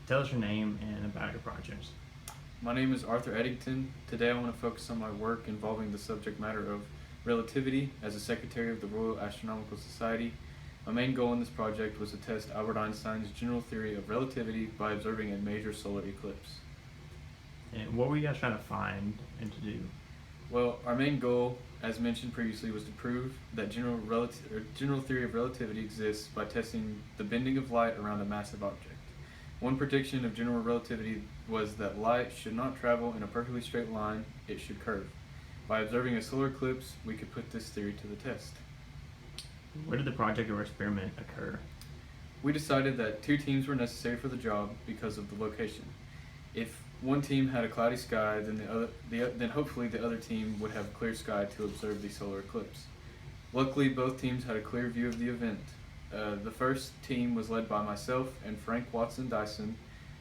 Tell us your name and about your projects. My name is Arthur Eddington. Today I want to focus on my work involving the subject matter of relativity as a secretary of the Royal Astronomical Society. My main goal in this project was to test Albert Einstein's general theory of relativity by observing a major solar eclipse. And what were you guys trying to find and to do? Well, our main goal, as mentioned previously, was to prove that general theory of relativity exists by testing the bending of light around a massive object. One prediction of general relativity was that light should not travel in a perfectly straight line, it should curve. By observing a solar eclipse, we could put this theory to the test. Where did the project or experiment occur? We decided that two teams were necessary for the job because of the location. If one team had a cloudy sky, then hopefully the other team would have clear sky to observe the solar eclipse. Luckily, both teams had a clear view of the event. The first team was led by myself and Frank Watson Dyson.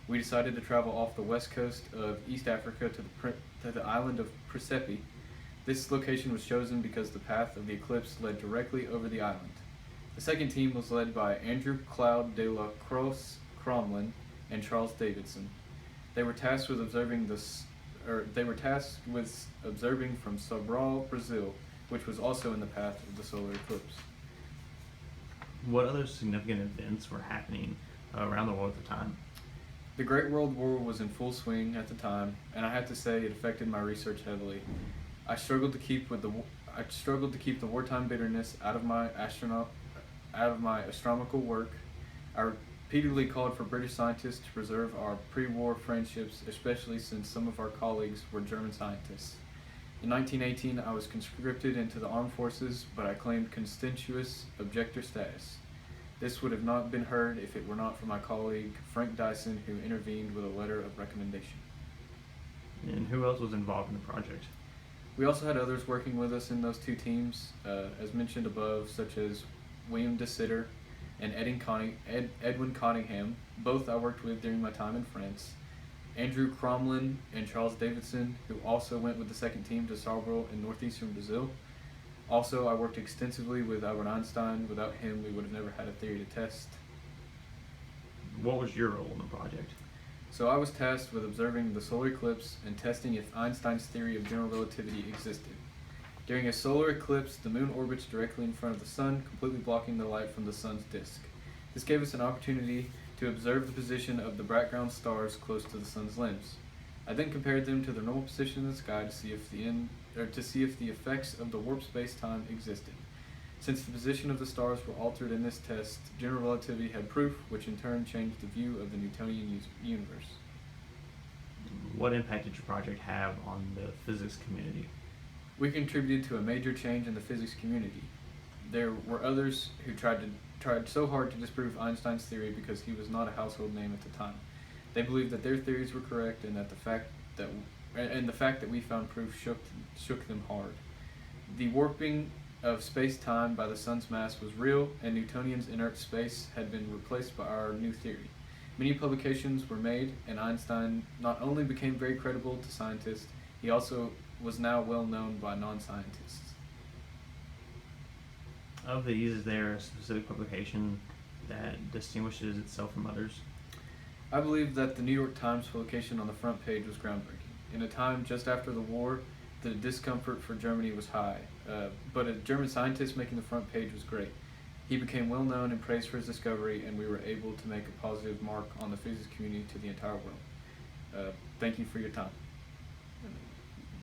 We decided to travel off the west coast of East Africa to the island of Precepi. This location was chosen because the path of the eclipse led directly over the island. The second team was led by Andrew Cloud de la Crosse Cromlin and Charles Davidson. They were tasked with observing from Sobral, Brazil, which was also in the path of the solar eclipse. What other significant events were happening around the world at the time? The Great World War was in full swing at the time, and I have to say it affected my research heavily. I struggled to keep the wartime bitterness out of my astronomical work. I repeatedly called for British scientists to preserve our pre-war friendships, especially since some of our colleagues were German scientists. In 1918, I was conscripted into the armed forces, but I claimed constituous objector status. This would have not been heard if it were not for my colleague Frank Dyson, who intervened with a letter of recommendation. And who else was involved in the project? We also had others working with us in those two teams, as mentioned above, such as William de Sitter and Edwin Cottingham. Both I worked with during my time in France. Andrew Cromlin and Charles Davidson, who also went with the second team to Sobral in northeastern Brazil. Also, I worked extensively with Albert Einstein. Without him, we would have never had a theory to test. What was your role in the project? So I was tasked with observing the solar eclipse and testing if Einstein's theory of general relativity existed. During a solar eclipse, the moon orbits directly in front of the sun, completely blocking the light from the sun's disk. This gave us an opportunity to observe the position of the background stars close to the sun's limbs. I then compared them to their normal position in the sky to see if the effects of the warp space-time existed. Since the position of the stars were altered in this test, general relativity had proof, which in turn changed the view of the Newtonian universe. What impact did your project have on the physics community? We contributed to a major change in the physics community. There were others who tried so hard to disprove Einstein's theory because he was not a household name at the time. They believed that their theories were correct, and the fact that we found proof shook them hard. The warping of space-time by the sun's mass was real, and Newtonian's inert space had been replaced by our new theory. Many publications were made, and Einstein not only became very credible to scientists, he also was now well known by non-scientists. Of these, is there a specific publication that distinguishes itself from others? I believe that the New York Times publication on the front page was groundbreaking. In a time just after the war, the discomfort for Germany was high, but a German scientist making the front page was great. He became well known and praised for his discovery, and we were able to make a positive mark on the physics community to the entire world. Thank you for your time.